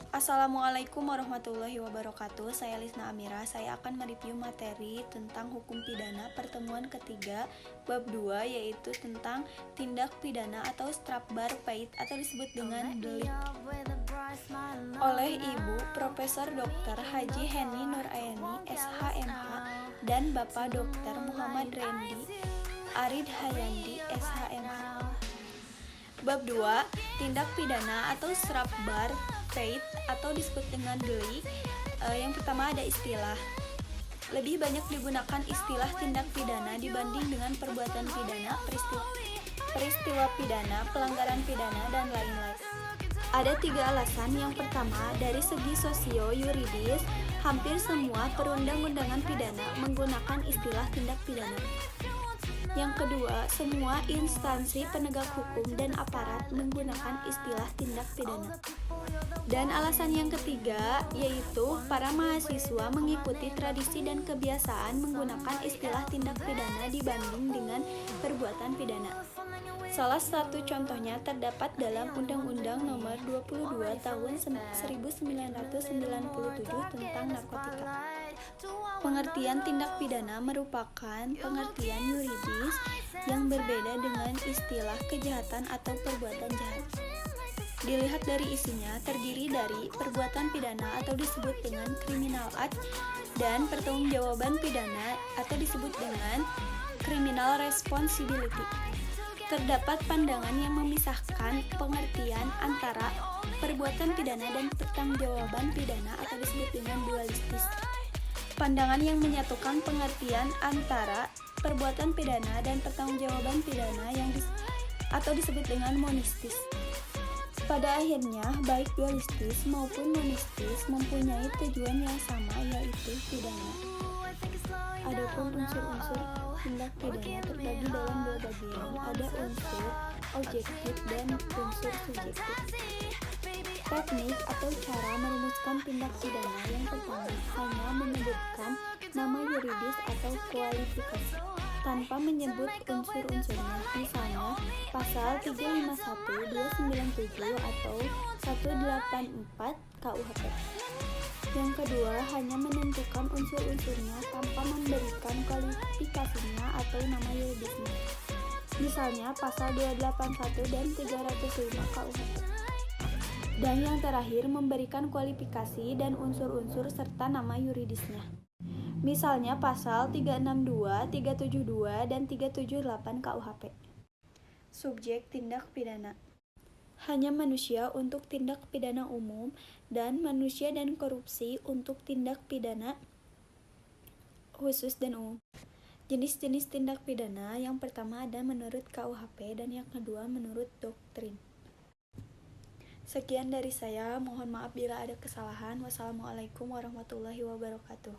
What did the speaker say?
Assalamualaikum warahmatullahi wabarakatuh. Saya Lisna Amira. Saya akan mereview materi tentang hukum pidana pertemuan ketiga bab 2, yaitu tentang tindak pidana atau strafbar pait atau disebut dengan delik, oleh Ibu Profesor Dr. Haji Heni Nurayani SHMH dan Bapak Dr. Muhammad Rendi Arid Hayandi SHMH. Bab 2, tindak pidana atau strafbar pait atau disebut dengan delik. Yang pertama ada istilah. Lebih banyak digunakan istilah tindak pidana dibanding dengan perbuatan pidana, peristiwa pidana, pelanggaran pidana, dan lain-lain. Ada 3 alasan. Yang pertama, dari segi sosio-yuridis, hampir semua perundang-undangan pidana menggunakan istilah tindak pidana. Yang kedua, semua instansi penegak hukum dan aparat menggunakan istilah tindak pidana. Dan alasan yang ketiga, yaitu para mahasiswa mengikuti tradisi dan kebiasaan menggunakan istilah tindak pidana dibanding dengan perbuatan pidana. Salah satu contohnya terdapat dalam Undang-Undang Nomor 22 Tahun 1997 tentang narkotika. Pengertian tindak pidana merupakan pengertian yuridis yang berbeda dengan istilah kejahatan atau perbuatan jahat. Dilihat dari isinya, terdiri dari perbuatan pidana atau disebut dengan criminal act dan pertanggungjawaban pidana atau disebut dengan criminal responsibility. Terdapat pandangan yang memisahkan pengertian antara perbuatan pidana dan pertanggungjawaban pidana atau disebut dengan dualistis. Pandangan yang menyatukan pengertian antara perbuatan pidana dan pertanggungjawaban pidana atau disebut dengan monistis. Pada akhirnya, baik dualistis maupun monistis mempunyai tujuan yang sama, yaitu pidana. Adapun unsur-unsur tindak pidana terbagi dalam 2 bagian. Ada unsur objektif dan unsur subjektif. Teknik atau cara merumuskan tindak pidana yang pertama hanya menyebutkan nama yuridis atau kualifikasi tanpa menyebut unsur-unsurnya, misalnya pasal 351, 297 atau 184 KUHP. Yang kedua, hanya menentukan unsur-unsurnya tanpa memberikan kualifikasinya atau nama yuridisnya, misalnya pasal 281 dan 305 KUHP. Dan yang terakhir, memberikan kualifikasi dan unsur-unsur serta nama yuridisnya, misalnya pasal 362, 372, dan 378 KUHP. Subjek tindak pidana hanya manusia untuk tindak pidana umum dan manusia dan korupsi untuk tindak pidana khusus dan umum. Jenis-jenis tindak pidana yang pertama ada menurut KUHP dan yang kedua menurut doktrin. Sekian dari saya, mohon maaf bila ada kesalahan. Wassalamualaikum warahmatullahi wabarakatuh.